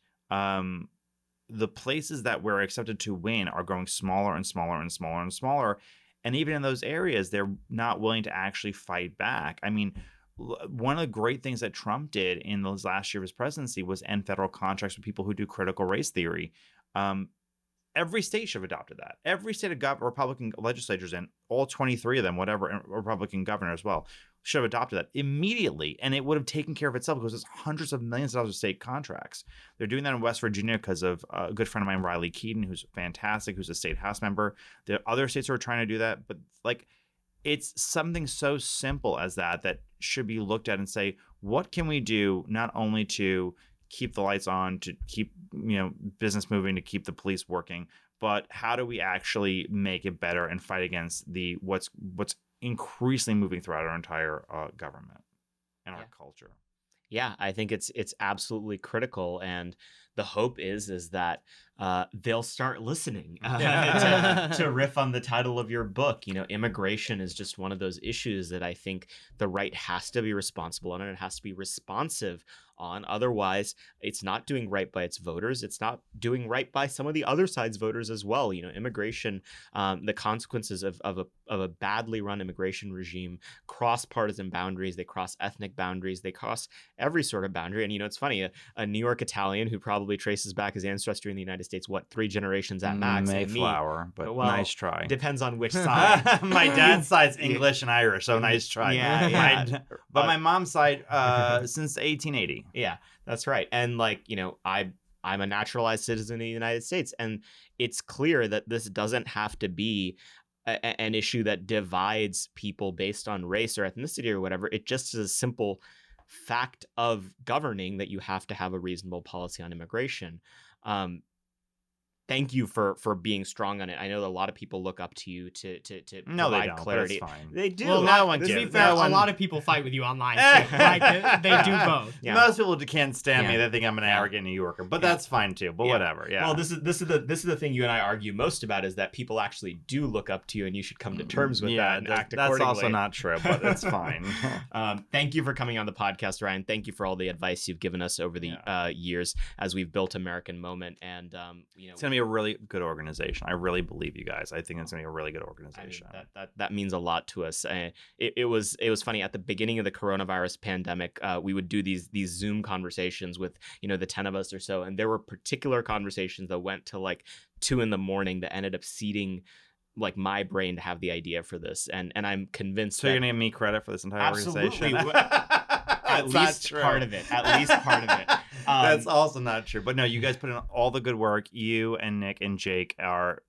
the places that we're accepted to win are growing smaller and smaller and smaller and smaller. And even in those areas, they're not willing to actually fight back. I mean, one of the great things that Trump did in those last year of his presidency was end federal contracts with people who do critical race theory. Every state should have adopted that. Every state of Republican legislatures, and all 23 of them, whatever, Republican governor as well, should have adopted that immediately, and it would have taken care of itself because it's hundreds of millions of dollars of state contracts. They're doing that in West Virginia because of a good friend of mine, Riley Keaton, who's fantastic, who's a state House member. The other states are trying to do that, but it's something so simple as that should be looked at and say, what can we do not only to keep the lights on, to keep business moving, to keep the police working, but how do we actually make it better and fight against what's increasingly moving throughout our entire government and our culture? Yeah, I think it's absolutely critical, and the hope is that they'll start listening to riff on the title of your book. Immigration is just one of those issues that I think the right has to be responsible on, and it has to be responsive on. Otherwise, it's not doing right by its voters. It's not doing right by some of the other side's voters as well. Immigration, the consequences of a badly run immigration regime cross partisan boundaries. They cross ethnic boundaries. They cross every sort of boundary. And it's funny, a New York Italian who probably traces back his ancestry in the United States, 3 generations at max? Mayflower, but nice try. Depends on which side. My dad's side's English and Irish, so nice try. Yeah. But my mom's side, since 1880. Yeah, that's right. And I'm a naturalized citizen of the United States, and it's clear that this doesn't have to be an issue that divides people based on race or ethnicity or whatever. It just is a simple fact of governing that you have to have a reasonable policy on immigration. Thank you for being strong on it. I know that a lot of people look up to you to no, provide they don't, clarity. But it's fine. They do. Well, no one to be gives. fair, No one... a lot of people fight with you online. Too. They do both. Yeah. Most people can't stand me. Yeah. They think I'm an arrogant New Yorker, but that's fine too. But whatever. Yeah. Well, this is the thing you and I argue most about, is that people actually do look up to you, and you should come to terms with that and act accordingly. That's also not true, but it's fine. Thank you for coming on the podcast, Ryan. Thank you for all the advice you've given us over the years as we've built American Moment, and it's gonna be a really good organization. I really believe you guys. I think it's gonna be a really good organization. I mean, that means a lot to us. It was funny at the beginning of the coronavirus pandemic. We would do these Zoom conversations with the 10 of us or so, and there were particular conversations that went to 2 a.m. that ended up seeding my brain to have the idea for this, and I'm convinced. So you're gonna give me credit for this entire organization? At least part of it. That's also not true. But no, you guys put in all the good work. You and Nick and Jake are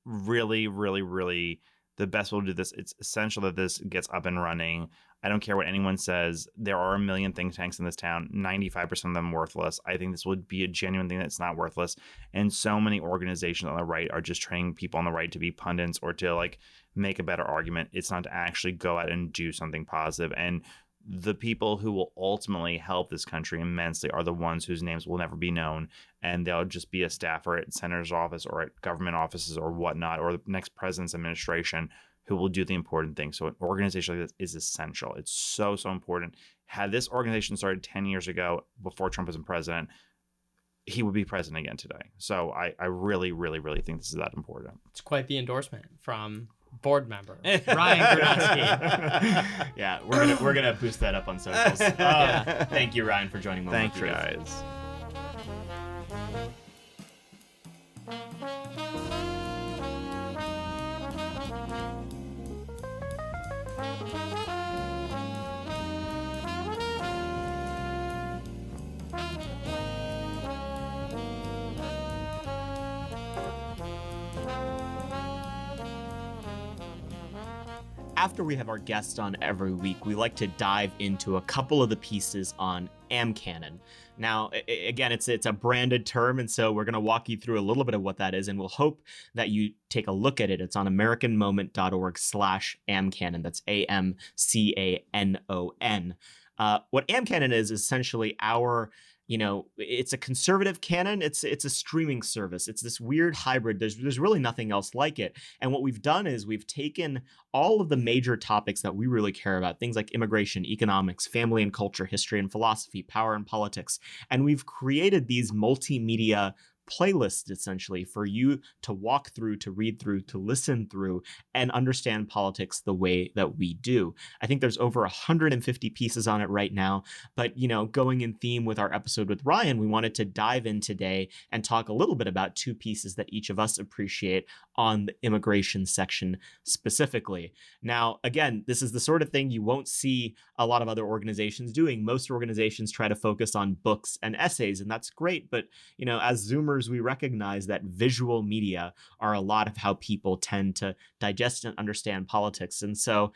really, really, really the best way to do this. It's essential that this gets up and running. I don't care what anyone says. There are a million think tanks in this town. 95% of them worthless. I think this would be a genuine thing that's not worthless. And so many organizations on the right are just training people on the right to be pundits or to make a better argument. It's not to actually go out and do something positive. And the people who will ultimately help this country immensely are the ones whose names will never be known, and they'll just be a staffer at senator's office or at government offices or whatnot, or the next president's administration, who will do the important things. So an organization like this is essential. It's so, so important. had this organization started 10 years ago before Trump was president, he would be president again today. So I really, really, really think this is that important. It's quite the endorsement from board member Ryan Girdusky. Yeah, we're gonna boost that up on socials. Yeah. Thank you, Ryan, for joining Moment Thank you, of Truth. guys. After we have our guests on every week, we like to dive into a couple of the pieces on AMCanon. Now, again, it's a branded term, and so we're going to walk you through a little bit of what that is, and we'll hope that you take a look at it. It's on americanmoment.org/AMCanon. That's AMCanon. What AMCanon is essentially our, it's a conservative canon. It's a streaming service. It's this weird hybrid. There's really nothing else like it. And what we've done is we've taken all of the major topics that we really care about, things like immigration, economics, family and culture, history and philosophy, power and politics, and we've created these multimedia playlist essentially for you to walk through, to read through, to listen through, and understand politics the way that we do. I think there's over 150 pieces on it right now, but going in theme with our episode with Ryan, we wanted to dive in today and talk a little bit about two pieces that each of us appreciate on the immigration section specifically. Now, again, this is the sort of thing you won't see a lot of other organizations doing. Most organizations try to focus on books and essays, and that's great, but as Zoomers, we recognize that visual media are a lot of how people tend to digest and understand politics. And so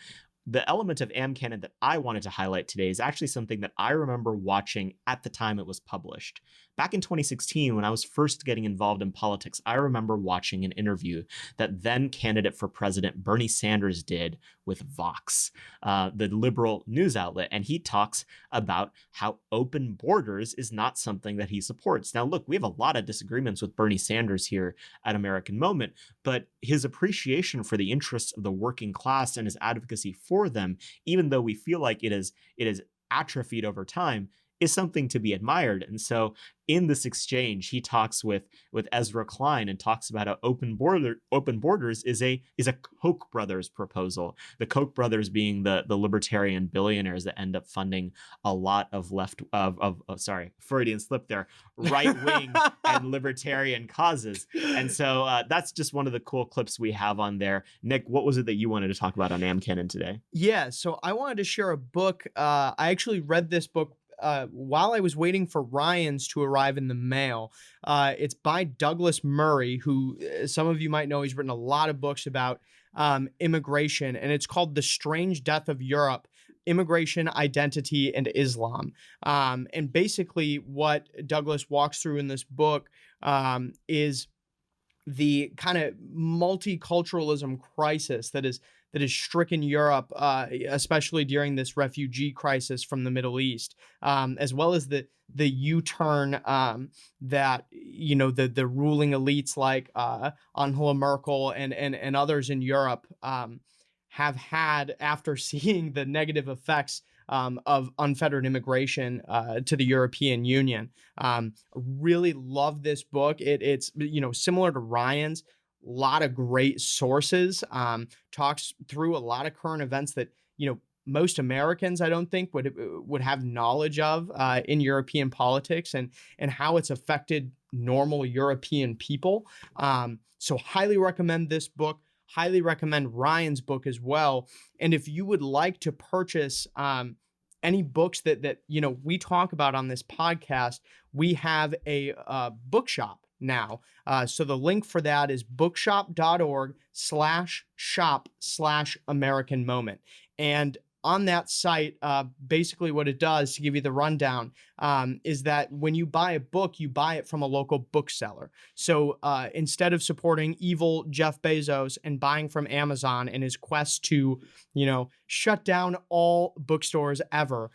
the element of AMCanon that I wanted to highlight today is actually something that I remember watching at the time it was published. Back in 2016, when I was first getting involved in politics, I remember watching an interview that then candidate for president Bernie Sanders did with Vox, the liberal news outlet. And he talks about how open borders is not something that he supports. Now, look, we have a lot of disagreements with Bernie Sanders here at American Moment, but his appreciation for the interests of the working class and his advocacy for them, even though we feel like it is atrophied over time, is something to be admired. And so in this exchange, he talks with Ezra Klein and talks about how open borders is a Koch brothers proposal. The Koch brothers being the libertarian billionaires that end up funding a lot of Freudian slip there, right-wing and libertarian causes. And so that's just one of the cool clips we have on there. Nick, what was it that you wanted to talk about on AMCanon today? Yeah, so I wanted to share a book. I actually read this book while I was waiting for Ryan's to arrive in the mail. It's by Douglas Murray, who some of you might know. He's written a lot of books about immigration, and it's called The Strange Death of Europe: Immigration, Identity, and Islam. And basically what Douglas walks through in this book is the kind of multiculturalism crisis that is stricken Europe, especially during this refugee crisis from the Middle East, as well as the U-turn that the ruling elites like Angela Merkel and others in Europe have had after seeing the negative effects of unfettered immigration to the European Union. Really love this book. It's similar to Ryan's. Lot of great sources, talks through a lot of current events that most Americans I don't think would have knowledge of in European politics and how it's affected normal European people. So highly recommend this book. Highly recommend Ryan's book as well. And if you would like to purchase any books that we talk about on this podcast, we have a bookshop now. So the link for that is bookshop.org/shop/American Moment. And on that site, basically what it does, to give you the rundown, is that when you buy a book, you buy it from a local bookseller. So instead of supporting evil Jeff Bezos and buying from Amazon in his quest to, shut down all bookstores ever,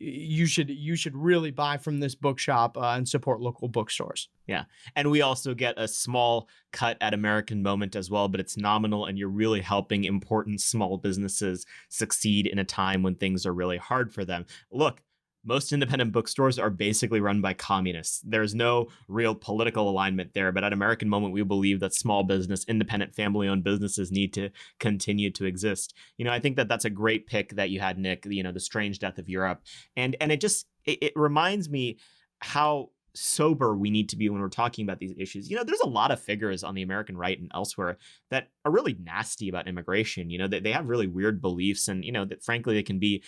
you should really buy from this bookshop and support local bookstores. Yeah. And we also get a small cut at American Moment as well, but it's nominal, and you're really helping important small businesses succeed in a time when things are really hard for them. Look, most independent bookstores are basically run by communists. There's no real political alignment there, but at American Moment, we believe that small business, independent family-owned businesses need to continue to exist. I think that that's a great pick that you had, Nick, The Strange Death of Europe. And it reminds me how sober we need to be when we're talking about these issues. There's a lot of figures on the American right and elsewhere that are really nasty about immigration. They have really weird beliefs, and that frankly they can be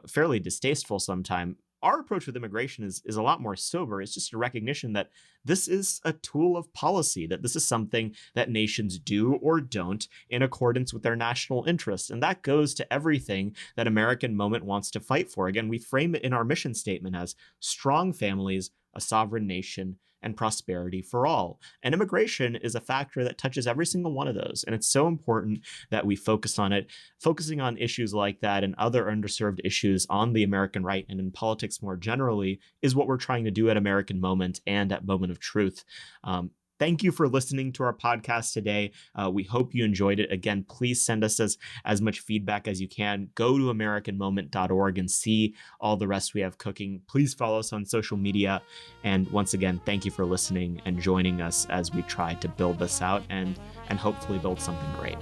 fairly distasteful sometimes. Our approach with immigration is a lot more sober. It's just a recognition that this is a tool of policy, that this is something that nations do or don't in accordance with their national interests. And that goes to everything that American Moment wants to fight for. Again, we frame it in our mission statement as strong families, a sovereign nation, and prosperity for all. And immigration is a factor that touches every single one of those. And it's so important that we focus on it. Focusing on issues like that and other underserved issues on the American right and in politics more generally is what we're trying to do at American Moment and at Moment of Truth. Thank you for listening to our podcast today. We hope you enjoyed it. Again, please send us as much feedback as you can. Go to AmericanMoment.org and see all the rest we have cooking. Please follow us on social media. And once again, thank you for listening and joining us as we try to build this out and hopefully build something great.